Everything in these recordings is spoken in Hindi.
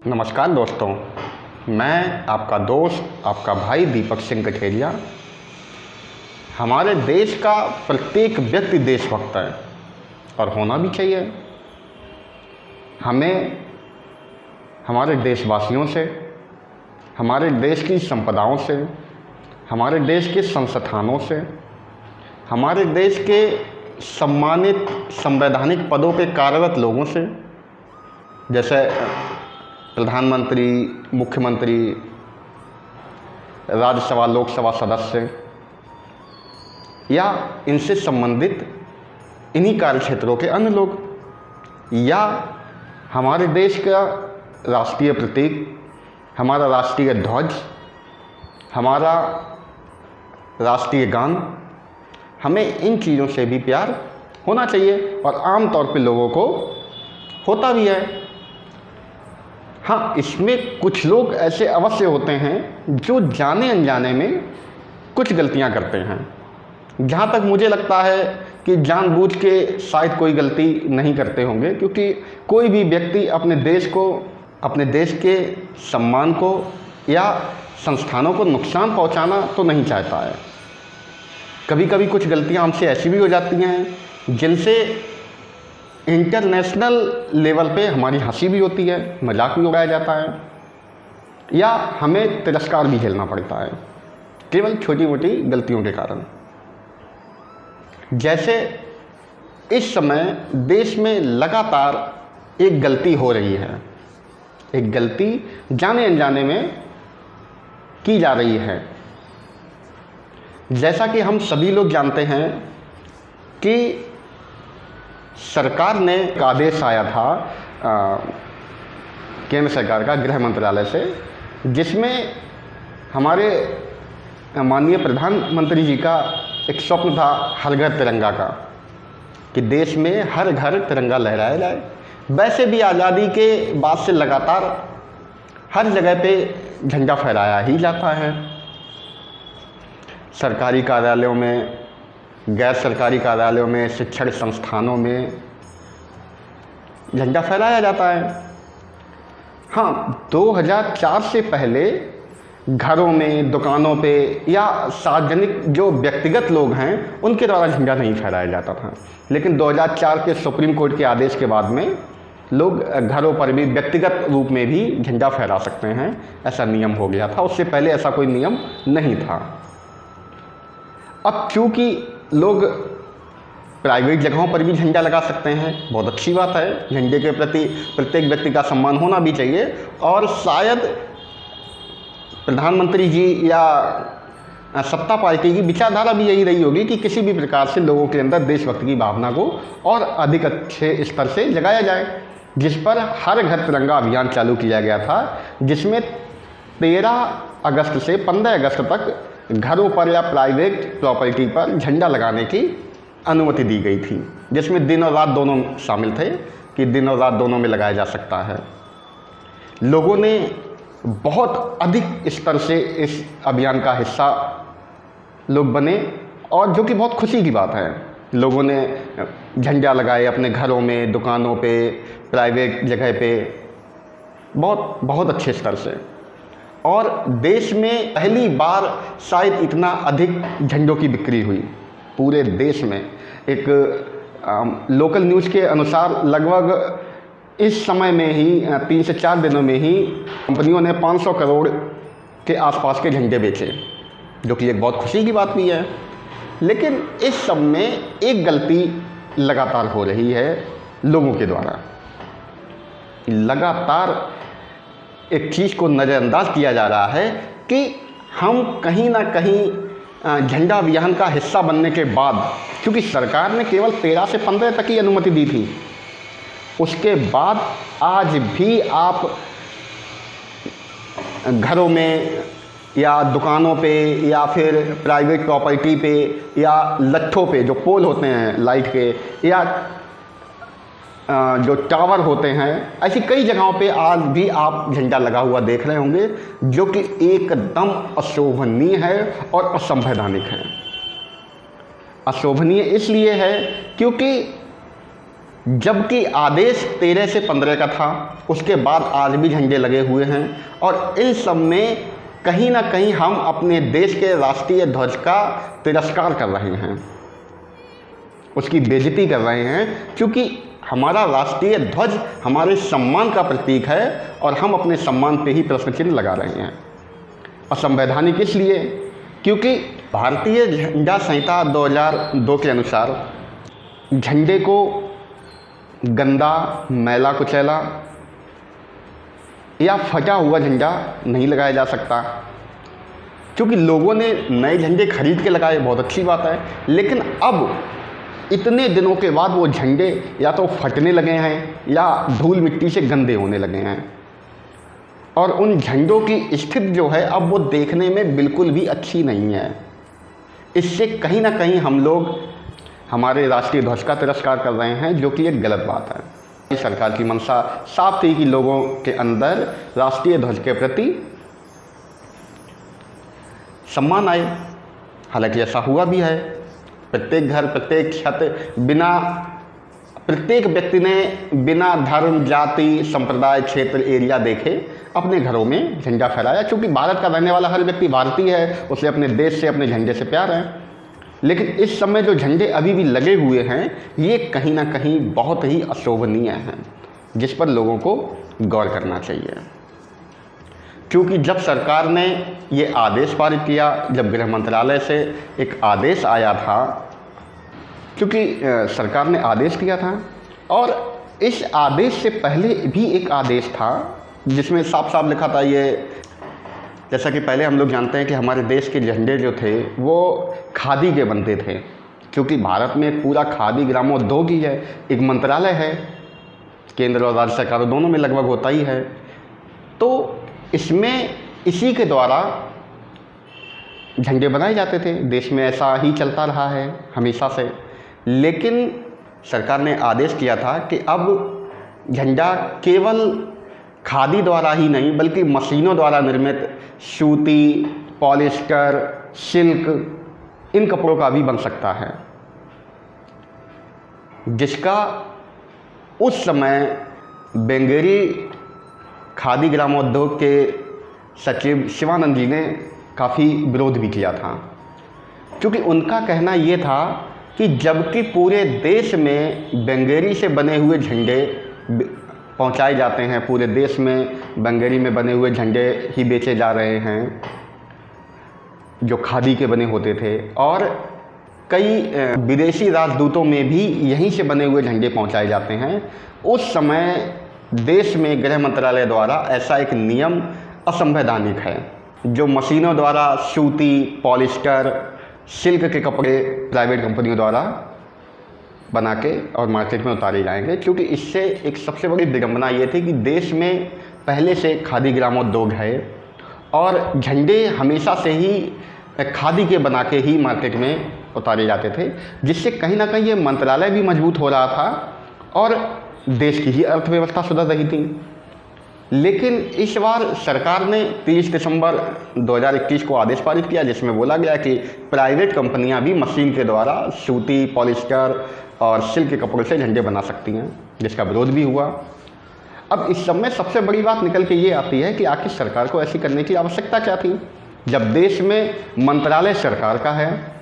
नमस्कार दोस्तों, मैं आपका दोस्त आपका भाई दीपक सिंह कठेरिया। हमारे देश का प्रत्येक व्यक्ति देशभक्त है और होना भी चाहिए। हमें हमारे देशवासियों से, हमारे देश की संपदाओं से, हमारे देश के संस्थानों से, हमारे देश के सम्मानित संवैधानिक पदों पे कार्यरत लोगों से, जैसे प्रधानमंत्री, मुख्यमंत्री, राज्यसभा लोकसभा सदस्य या इनसे संबंधित इन्हीं कार्य क्षेत्रों के अन्य लोग, या हमारे देश का राष्ट्रीय प्रतीक, हमारा राष्ट्रीय ध्वज, हमारा राष्ट्रीय गान, हमें इन चीज़ों से भी प्यार होना चाहिए और आम तौर पे लोगों को होता भी है। हाँ, इसमें कुछ लोग ऐसे अवश्य होते हैं जो जाने अनजाने में कुछ गलतियां करते हैं। जहाँ तक मुझे लगता है कि जानबूझ के शायद कोई गलती नहीं करते होंगे, क्योंकि कोई भी व्यक्ति अपने देश को, अपने देश के सम्मान को या संस्थानों को नुकसान पहुँचाना तो नहीं चाहता है। कभी कभी कुछ गलतियाँ हमसे ऐसी भी हो जाती हैं जिनसे इंटरनेशनल लेवल पे हमारी हंसी भी होती है, मजाक भी उड़ाया जाता है या हमें तिरस्कार भी झेलना पड़ता है, केवल छोटी मोटी गलतियों के कारण। जैसे इस समय देश में लगातार एक गलती हो रही है, एक गलती जाने अनजाने में की जा रही है। जैसा कि हम सभी लोग जानते हैं कि सरकार ने एक आदेश आया था केंद्र सरकार का, गृह मंत्रालय से, जिसमें हमारे माननीय प्रधानमंत्री जी का एक स्वप्न था हर घर तिरंगा का, कि देश में हर घर तिरंगा लहराया जाए। वैसे भी आज़ादी के बाद से लगातार हर जगह पे झंडा फहराया ही जाता है। सरकारी कार्यालयों में, गैर सरकारी कार्यालयों में, शिक्षण संस्थानों में झंडा फहराया जाता है। हाँ, 2004 से पहले घरों में, दुकानों पे या सार्वजनिक जो व्यक्तिगत लोग हैं उनके द्वारा झंडा नहीं फहराया जाता था, लेकिन 2004 के सुप्रीम कोर्ट के आदेश के बाद में लोग घरों पर भी व्यक्तिगत रूप में भी झंडा फहरा सकते हैं, ऐसा नियम हो गया था। उससे पहले ऐसा कोई नियम नहीं था। अब चूँकि लोग प्राइवेट जगहों पर भी झंडा लगा सकते हैं, बहुत अच्छी बात है। झंडे के प्रति प्रत्येक व्यक्ति का सम्मान होना भी चाहिए, और शायद प्रधानमंत्री जी या सत्ता पार्टी की विचारधारा भी यही रही होगी कि किसी भी प्रकार से लोगों के अंदर देशभक्ति की भावना को और अधिक अच्छे स्तर से जगाया जाए, जिस पर हर घर तिरंगा अभियान चालू किया गया था, जिसमें 13 अगस्त से 15 अगस्त तक घरों पर या प्राइवेट प्रॉपर्टी पर झंडा लगाने की अनुमति दी गई थी, जिसमें दिन और रात दोनों शामिल थे कि दिन और रात दोनों में लगाया जा सकता है। लोगों ने बहुत अधिक स्तर से इस अभियान का हिस्सा लोग बने, और जो कि बहुत खुशी की बात है। लोगों ने झंडा लगाए अपने घरों में, दुकानों पे, प्राइवेट जगह पे, बहुत अच्छे स्तर से। और देश में पहली बार शायद इतना अधिक झंडों की बिक्री हुई पूरे देश में। एक लोकल न्यूज़ के अनुसार लगभग इस समय में ही 3 से 4 दिनों में ही कंपनियों ने 500 करोड़ के आसपास के झंडे बेचे, जो कि एक बहुत खुशी की बात भी है। लेकिन इस सब में एक गलती लगातार हो रही है लोगों के द्वारा। लगातार एक चीज़ को नज़रअंदाज किया जा रहा है कि हम कहीं ना कहीं झंडा अभियान का हिस्सा बनने के बाद, क्योंकि सरकार ने केवल 13 से 15 तक की अनुमति दी थी, उसके बाद आज भी आप घरों में या दुकानों पे या फिर प्राइवेट प्रॉपर्टी पे या लट्ठों पे, जो पोल होते हैं लाइट के, या जो टावर होते हैं, ऐसी कई जगहों पे आज भी आप झंडा लगा हुआ देख रहे होंगे, जो कि एकदम अशोभनीय है और असंवैधानिक है। अशोभनीय इसलिए है क्योंकि जबकि आदेश 13 से 15 का था। उसके बाद आज भी झंडे लगे हुए हैं और इन सब में कहीं ना कहीं हम अपने देश के राष्ट्रीय ध्वज का तिरस्कार कर रहे हैं, उसकी बेइज्जती कर रहे हैं, क्योंकि हमारा राष्ट्रीय ध्वज हमारे सम्मान का प्रतीक है और हम अपने सम्मान पे ही प्रश्न चिन्ह लगा रहे हैं। असंवैधानिक इसलिए क्योंकि भारतीय झंडा संहिता 2002 के अनुसार झंडे को गंदा, मैला कुचैला या फटा हुआ झंडा नहीं लगाया जा सकता। क्योंकि लोगों ने नए झंडे खरीद के लगाए, बहुत अच्छी बात है, लेकिन अब इतने दिनों के बाद वो झंडे या तो फटने लगे हैं या धूल मिट्टी से गंदे होने लगे हैं और उन झंडों की स्थिति जो है अब वो देखने में बिल्कुल भी अच्छी नहीं है। इससे कहीं ना कहीं हम लोग हमारे राष्ट्रीय ध्वज का तिरस्कार कर रहे हैं, जो कि एक गलत बात है। सरकार की मंशा साफ थी कि लोगों के अंदर राष्ट्रीय ध्वज के प्रति सम्मान आए, हालांकि ऐसा हुआ भी है। प्रत्येक घर, प्रत्येक छत, प्रत्येक व्यक्ति ने बिना धर्म, जाति, संप्रदाय, क्षेत्र, एरिया देखे अपने घरों में झंडा फहराया। क्योंकि भारत का रहने वाला हर व्यक्ति भारतीय है, उसे अपने देश से, अपने झंडे से प्यार है। लेकिन इस समय जो झंडे अभी भी लगे हुए हैं ये कहीं ना कहीं बहुत ही अशोभनीय हैं, जिस पर लोगों को गौर करना चाहिए। क्योंकि जब सरकार ने ये आदेश पारित किया, जब गृह मंत्रालय से एक आदेश आया था, क्योंकि सरकार ने आदेश किया था और इस आदेश से पहले भी एक आदेश था जिसमें साफ साफ लिखा था ये, जैसा कि पहले हम लोग जानते हैं कि हमारे देश के झंडे जो थे वो खादी के बनते थे। क्योंकि भारत में पूरा खादी ग्रामोद्योग ही है, एक मंत्रालय है, केंद्र और राज्य सरकारों दोनों में लगभग होता ही है। तो इसमें इसी के द्वारा झंडे बनाए जाते थे, देश में ऐसा ही चलता रहा है हमेशा से। लेकिन सरकार ने आदेश किया था कि अब झंडा केवल खादी द्वारा ही नहीं बल्कि मशीनों द्वारा निर्मित सूती, पॉलिस्टर, सिल्क, इन कपड़ों का भी बन सकता है, जिसका उस समय बेंगेरी खादी ग्रामोद्योग के सचिव शिवानंद जी ने काफ़ी विरोध भी किया था। क्योंकि उनका कहना ये था कि जबकि पूरे देश में बेंगेरी से बने हुए झंडे पहुंचाए जाते हैं, पूरे देश में बेंगेरी में बने हुए झंडे ही बेचे जा रहे हैं जो खादी के बने होते थे, और कई विदेशी राजदूतों में भी यहीं से बने हुए झंडे पहुंचाए जाते हैं। उस समय देश में गृह मंत्रालय द्वारा ऐसा एक नियम असंवैधानिक है। जो मशीनों द्वारा सूती, पॉलिस्टर, सिल्क के कपड़े प्राइवेट कंपनियों द्वारा बना के और मार्केट में उतारे जाएंगे। क्योंकि इससे एक सबसे बड़ी विडंबना ये थी कि देश में पहले से खादी ग्रामोद्योग है और झंडे हमेशा से ही खादी के बना के ही मार्केट में उतारे जाते थे, जिससे कहीं ना कहीं ये मंत्रालय भी मजबूत हो रहा था और देश की ही अर्थव्यवस्था सुधर रही थी। लेकिन इस बार सरकार ने 30 दिसंबर 2021 को आदेश पारित किया, जिसमें बोला गया कि प्राइवेट कंपनियां भी मशीन के द्वारा सूती, पॉलिस्टर और सिल्क के कपड़ों से झंडे बना सकती हैं, जिसका विरोध भी हुआ। अब इस सब में सबसे बड़ी बात निकल के ये आती है कि आखिर सरकार को ऐसी करने की आवश्यकता क्या थी, जब देश में मंत्रालय सरकार का है,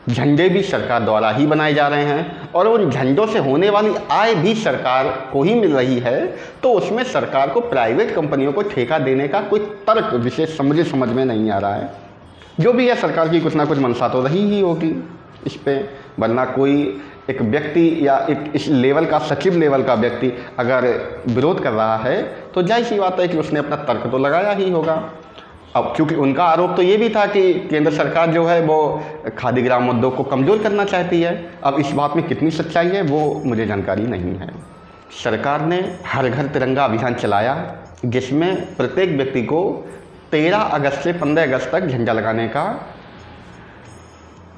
झंडे भी सरकार द्वारा ही बनाए जा रहे हैं और उन झंडों से होने वाली आय भी सरकार को ही मिल रही है। तो उसमें सरकार को प्राइवेट कंपनियों को ठेका देने का कोई तर्क विशेष समझ में नहीं आ रहा है। जो भी है, सरकार की कुछ ना कुछ मंशा तो रही ही होगी इस पे, वरना कोई एक व्यक्ति या एक इस लेवल का, सचिव लेवल का व्यक्ति अगर विरोध कर रहा है तो जाहिर सी बात है कि उसने अपना तर्क तो लगाया ही होगा। अब क्योंकि उनका आरोप तो ये भी था कि केंद्र सरकार जो है वो खादी ग्रामोद्योग को कमज़ोर करना चाहती है। अब इस बात में कितनी सच्चाई है वो मुझे जानकारी नहीं है। सरकार ने हर घर तिरंगा अभियान चलाया, जिसमें प्रत्येक व्यक्ति को 13 अगस्त से 15 अगस्त तक झंडा लगाने का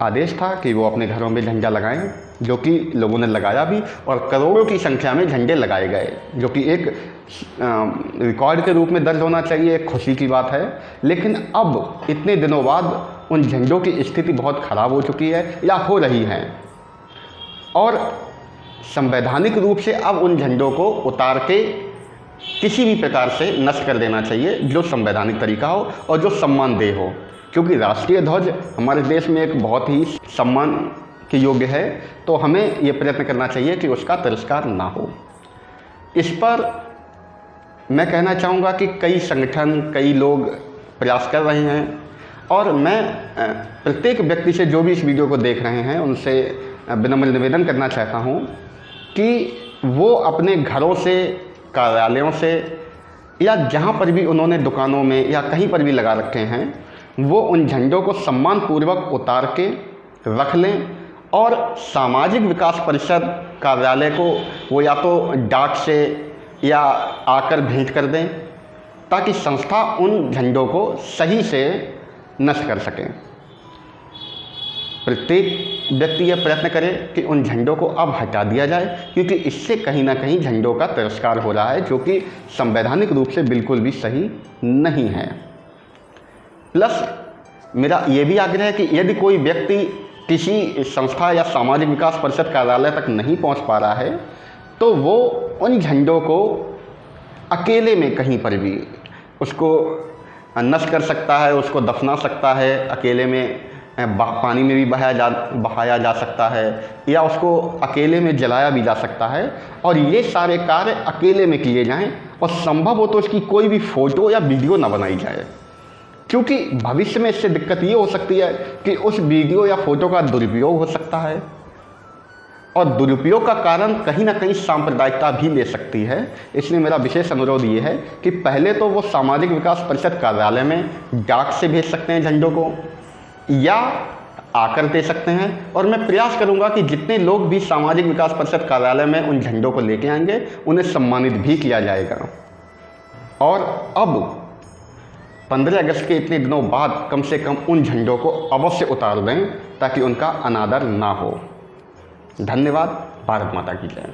आदेश था कि वो अपने घरों में झंडा लगाएं, जो कि लोगों ने लगाया भी और करोड़ों की संख्या में झंडे लगाए गए, जो कि एक रिकॉर्ड के रूप में दर्ज होना चाहिए, एक खुशी की बात है। लेकिन अब इतने दिनों बाद उन झंडों की स्थिति बहुत ख़राब हो चुकी है या हो रही है और संवैधानिक रूप से अब उन झंडों को उतार के किसी भी प्रकार से नष्ट कर देना चाहिए जो संवैधानिक तरीका हो और जो सम्मानदेह हो, क्योंकि राष्ट्रीय ध्वज हमारे देश में एक बहुत ही सम्मान के योग्य है। तो हमें ये प्रयत्न करना चाहिए कि उसका तिरस्कार ना हो। इस पर मैं कहना चाहूँगा कि कई संगठन, कई लोग प्रयास कर रहे हैं और मैं प्रत्येक व्यक्ति से जो भी इस वीडियो को देख रहे हैं उनसे विनम्र निवेदन करना चाहता हूँ कि वो अपने घरों से, कार्यालयों से या जहाँ पर भी उन्होंने दुकानों में या कहीं पर भी लगा रखे हैं, वो उन झंडों को सम्मानपूर्वक उतार के रख लें और सामाजिक विकास परिषद कार्यालय को वो या तो डाक से या आकर भेंट कर दें ताकि संस्था उन झंडों को सही से नष्ट कर सकें। प्रत्येक व्यक्ति यह प्रयत्न करे कि उन झंडों को अब हटा दिया जाए, क्योंकि इससे कहीं ना कहीं झंडों का तिरस्कार हो रहा है जो कि संवैधानिक रूप से बिल्कुल भी सही नहीं है। प्लस मेरा ये भी आग्रह है कि यदि कोई व्यक्ति किसी संस्था या सामाजिक विकास परिषद कार्यालय तक नहीं पहुंच पा रहा है तो वो उन झंडों को अकेले में कहीं पर भी उसको नष्ट कर सकता है, उसको दफना सकता है, अकेले में पानी में भी बहाया जा सकता है या उसको अकेले में जलाया भी जा सकता है। और ये सारे कार्य अकेले में किए जाएं और संभव हो तो इसकी कोई भी फ़ोटो या वीडियो ना बनाई जाए, क्योंकि भविष्य में इससे दिक्कत ये हो सकती है कि उस वीडियो या फ़ोटो का दुरुपयोग हो सकता है और दुरुपयोग का कारण कहीं ना कहीं सांप्रदायिकता भी ले सकती है। इसलिए मेरा विशेष अनुरोध ये है कि पहले तो वो सामाजिक विकास परिषद कार्यालय में डाक से भेज सकते हैं झंडों को या आकर दे सकते हैं, और मैं प्रयास करूंगा कि जितने लोग भी सामाजिक विकास परिषद कार्यालय में उन झंडों को लेके आएंगे उन्हें सम्मानित भी किया जाएगा। और अब 15 अगस्त के इतने दिनों बाद कम से कम उन झंडों को अवश्य उतार दें ताकि उनका अनादर ना हो। धन्यवाद। भारत माता की जय।